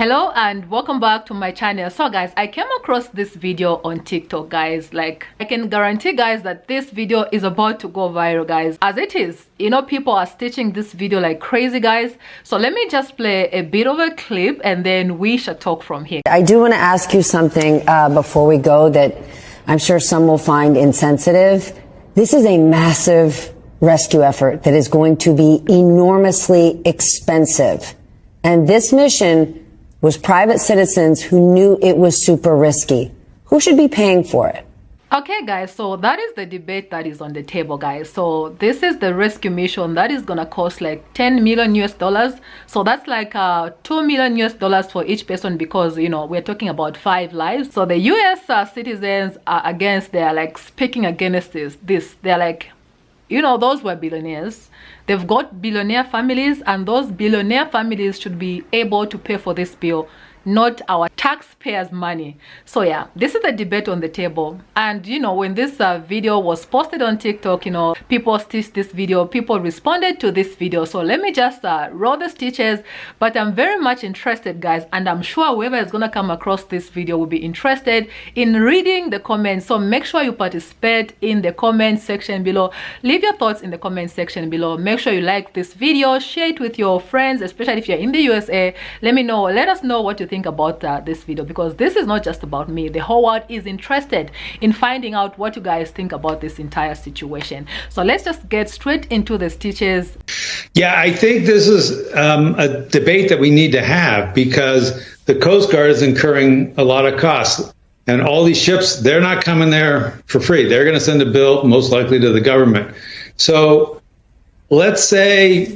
Hello and welcome back to my channel. So guys, I came across this video on TikTok, guys. Like, I can guarantee guys that this video is about to go viral, guys, as it is. You know, people are stitching this video like crazy, guys. So let me just play a bit of a clip and then we shall talk from here. I do want to ask you something before we go that I'm sure some will find insensitive. This is a massive rescue effort that is going to be enormously expensive. And this mission was private citizens who knew it was super risky. Who should be paying for it? Okay guys, so that is the debate that is on the table, guys. So this is the rescue mission that is gonna cost like 10 million US dollars. So that's like 2 million US dollars for each person, because you know we're talking about 5 lives. So the US citizens are against, they're like speaking against this. They're like, you know, those were billionaires. They've got billionaire families, and those billionaire families should be able to pay for this bill, not our taxpayers' money. So yeah, this is the debate on the table. And you know, when this video was posted on TikTok, you know, people stitched this video, people responded to this video. So let me just roll the stitches. But I'm very much interested, guys, and I'm sure whoever is gonna come across this video will be interested in reading the comments. So make sure you participate in the comment section below. Leave your thoughts in the comment section below. Make sure you like this video, share it with your friends, especially if you're in the USA. Let us know what you think about this video, because this is not just about me. The whole world is interested in finding out what you guys think about this entire situation. So let's just get straight into the stitches. Yeah, I think this is a debate that we need to have, because the Coast Guard is incurring a lot of costs, and all these ships, they're not coming there for free. They're going to send a bill most likely to the government. So let's say,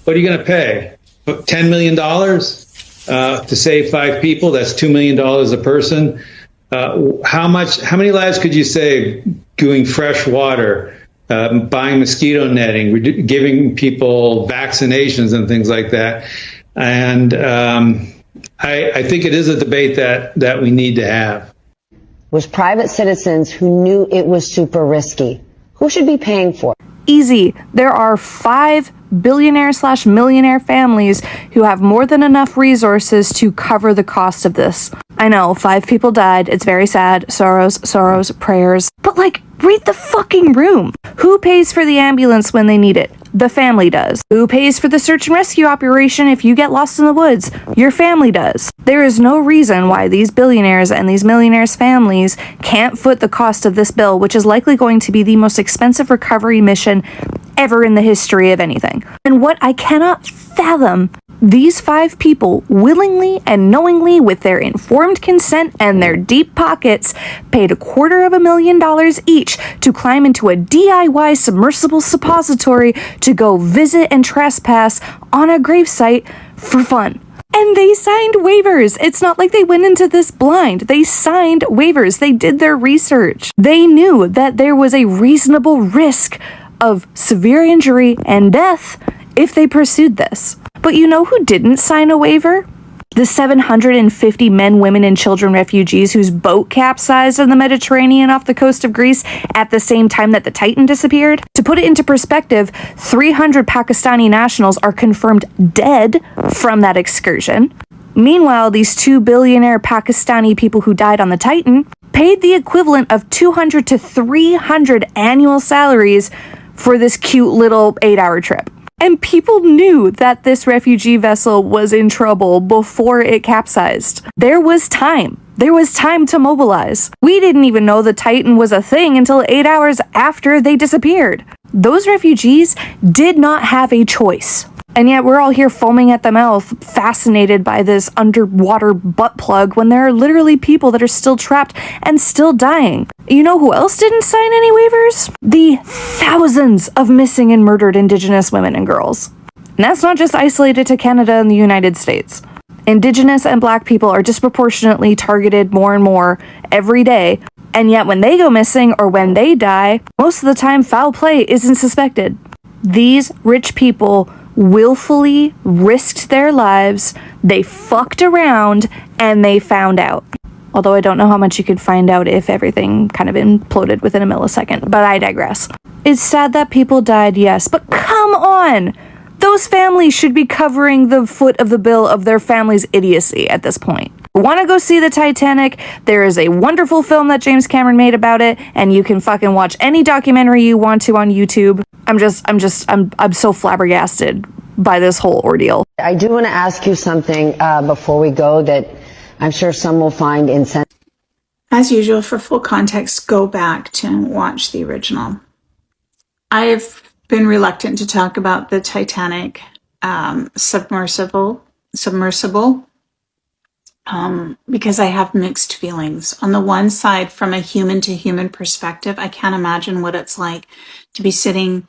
what are you going to pay? $10 million? To save 5 people, that's $2 million a person. How many lives could you save doing fresh water, buying mosquito netting, giving people vaccinations and things like that? And I think it is a debate that we need to have. Was private citizens who knew it was super risky. Who should be paying for it? Easy. There are 5 billionaire/millionaire families who have more than enough resources to cover the cost of this. I know, 5 people died. It's very sad. Sorrows, prayers. But like, read the fucking room. Who pays for the ambulance when they need it? The family does. Who pays for the search and rescue operation if you get lost in the woods? Your family does. There is no reason why these billionaires and these millionaires' families can't foot the cost of this bill, which is likely going to be the most expensive recovery mission ever in the history of anything. And what I cannot fathom, these 5 people willingly and knowingly, with their informed consent and their deep pockets, paid $250,000 each to climb into a DIY submersible suppository to go visit and trespass on a gravesite for fun. And they signed waivers. It's not like they went into this blind. They signed waivers. They did their research. They knew that there was a reasonable risk of severe injury and death if they pursued this. But you know who didn't sign a waiver? The 750 men, women, and children refugees whose boat capsized in the Mediterranean off the coast of Greece at the same time that the Titan disappeared. To put it into perspective, 300 Pakistani nationals are confirmed dead from that excursion. Meanwhile, these 2 billionaire Pakistani people who died on the Titan paid the equivalent of 200 to 300 annual salaries for this cute little 8-hour trip. And people knew that this refugee vessel was in trouble before it capsized. There was time. There was time to mobilize. We didn't even know the Titan was a thing until 8 hours after they disappeared. Those refugees did not have a choice. And yet we're all here foaming at the mouth, fascinated by this underwater butt plug, when there are literally people that are still trapped and still dying. You know who else didn't sign any waivers? The thousands of missing and murdered Indigenous women and girls. And that's not just isolated to Canada and the United States. Indigenous and Black people are disproportionately targeted more and more every day. And yet when they go missing or when they die, most of the time foul play isn't suspected. These rich people willfully risked their lives, they fucked around, and they found out. Although I don't know how much you could find out if everything kind of imploded within a millisecond, but I digress. It's sad that people died, yes, but come on! those families should be covering the foot of the bill of their family's idiocy at this point. Want to go see the Titanic? There is a wonderful film that James Cameron made about it, and you can fucking watch any documentary you want to on YouTube. I'm so flabbergasted by this whole ordeal. I do want to ask you something before we go that I'm sure some will find insensitive. As usual, for full context, go back to watch the original. I've been reluctant to talk about the Titanic submersible, because I have mixed feelings. On the one side, from a human to human perspective, I can't imagine what it's like to be sitting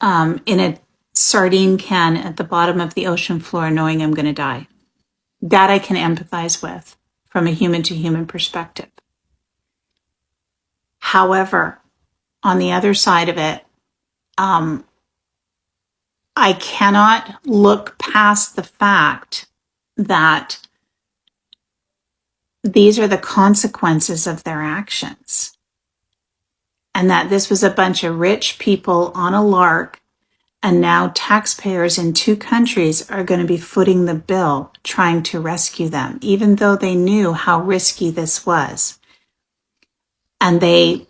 in a sardine can at the bottom of the ocean floor knowing I'm going to die. That I can empathize with from a human to human perspective. However, on the other side of it, I cannot look past the fact that these are the consequences of their actions. And that this was a bunch of rich people on a lark, and now taxpayers in two countries are going to be footing the bill trying to rescue them, even though they knew how risky this was. And they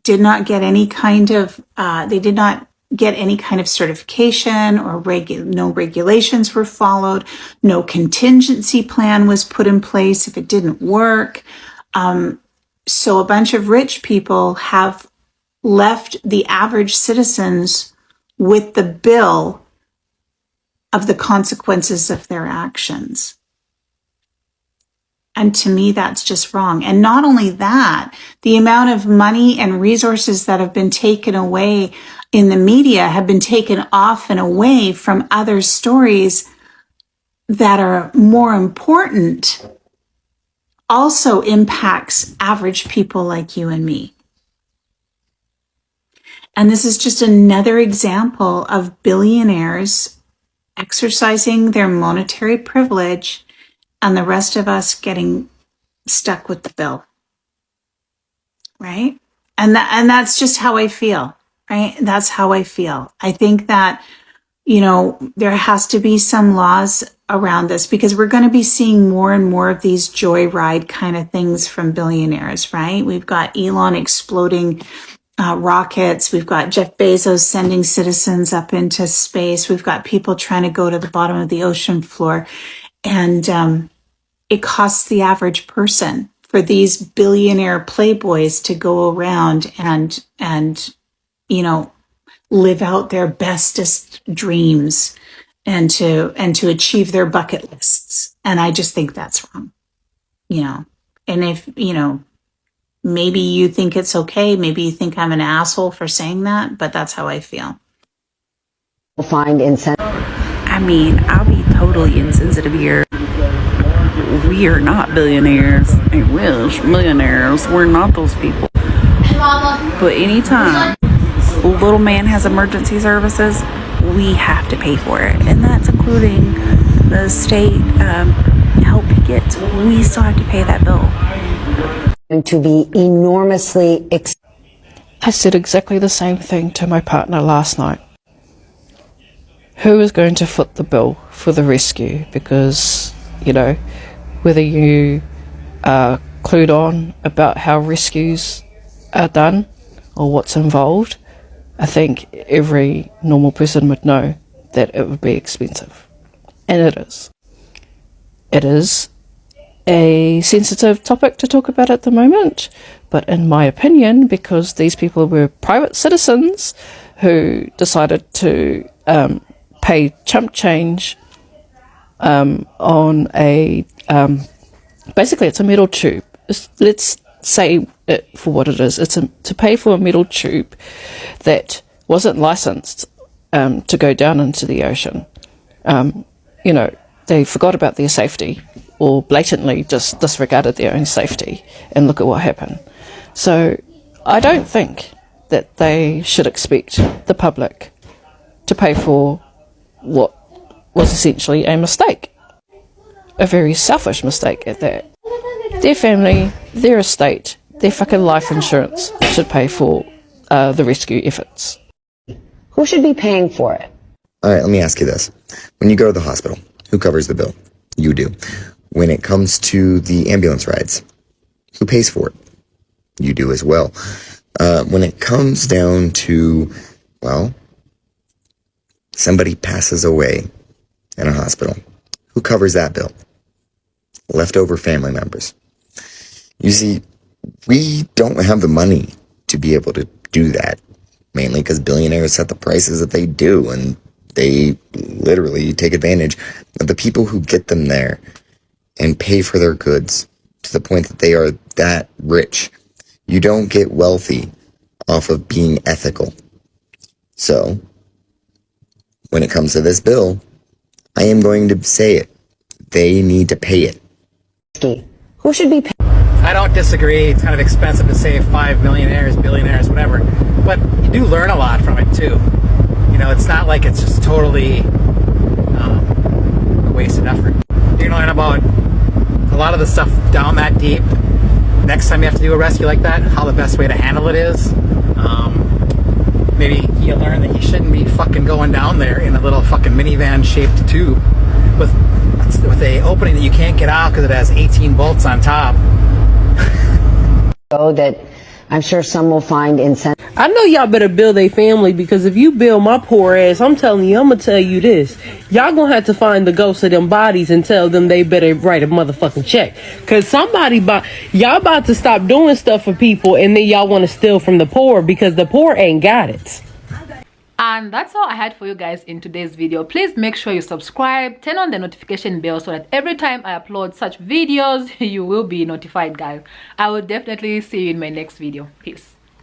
did not get any kind of certification, or no regulations were followed. No contingency plan was put in place if it didn't work. So a bunch of rich people have left the average citizens with the bill of the consequences of their actions. And to me, that's just wrong. And not only that, the amount of money and resources that have been taken away in the media have been taken off and away from other stories that are more important, also impacts average people like you and me. And this is just another example of billionaires exercising their monetary privilege and the rest of us getting stuck with the bill, right? And that's just how I feel, right? That's how I feel. I think that, there has to be some laws around this, because we're going to be seeing more and more of these joyride kind of things from billionaires, right? We've got Elon exploding rockets. We've got Jeff Bezos sending citizens up into space. We've got people trying to go to the bottom of the ocean floor. And it costs the average person for these billionaire playboys to go around and live out their bestest dreams and to achieve their bucket lists. And I just think that's wrong, and if, maybe you think it's okay. Maybe you think I'm an asshole for saying that, but that's how I feel. Find insensitive. I mean, I'll be totally insensitive here. We are not billionaires. I wish millionaires. We're not those people. But anytime a little man has emergency services, we have to pay for it. And that's including the state help he gets. We still have to pay that bill. To be enormously I said exactly the same thing to my partner last night. Who is going to foot the bill for the rescue? Because, whether you are clued on about how rescues are done or what's involved, I think every normal person would know that it would be expensive. And it is. It is a sensitive topic to talk about at the moment, but in my opinion, because these people were private citizens who decided to pay chump change on a basically it's a metal tube. Let's say it for what it is. It's to pay for a metal tube that wasn't licensed to go down into the ocean. They forgot about their safety, or blatantly just disregarded their own safety, and look at what happened. So I don't think that they should expect the public to pay for what was essentially a mistake, a very selfish mistake at that. Their family, their estate, their fucking life insurance should pay for the rescue efforts. Who should be paying for it? All right, let me ask you this. When you go to the hospital, who covers the bill? You do. When it comes to the ambulance rides, who pays for it? You do as well. When it comes down to, well, somebody passes away in a hospital, who covers that bill? Leftover family members. You see, we don't have the money to be able to do that, mainly because billionaires set the prices that they do, and they literally take advantage of the people who get them there and pay for their goods to the point that they are that rich. You don't get wealthy off of being ethical. So, when it comes to this bill, I am going to say it. They need to pay it. Who should be paying? I don't disagree. It's kind of expensive to save 5 millionaires, billionaires, whatever. But you do learn a lot from it too. You know, it's not like it's just totally a wasted effort. You learn about a lot of the stuff down that deep. Next time you have to do a rescue like that, how the best way to handle it is. Maybe you learn that you shouldn't be fucking going down there in a little fucking minivan shaped tube with a opening that you can't get out because it has 18 bolts on top. That I'm sure some will find incentive. I know y'all better build a family, because if you build my poor ass, I'm telling you, I'm gonna tell you this. Y'all gonna have to find the ghosts of them bodies and tell them they better write a motherfucking check. Cause y'all about to stop doing stuff for people, and then y'all want to steal from the poor because the poor ain't got it. And that's all I had for you guys in today's video. Please make sure you subscribe, turn on the notification bell so that every time I upload such videos, you will be notified, guys. I will definitely see you in my next video. Peace.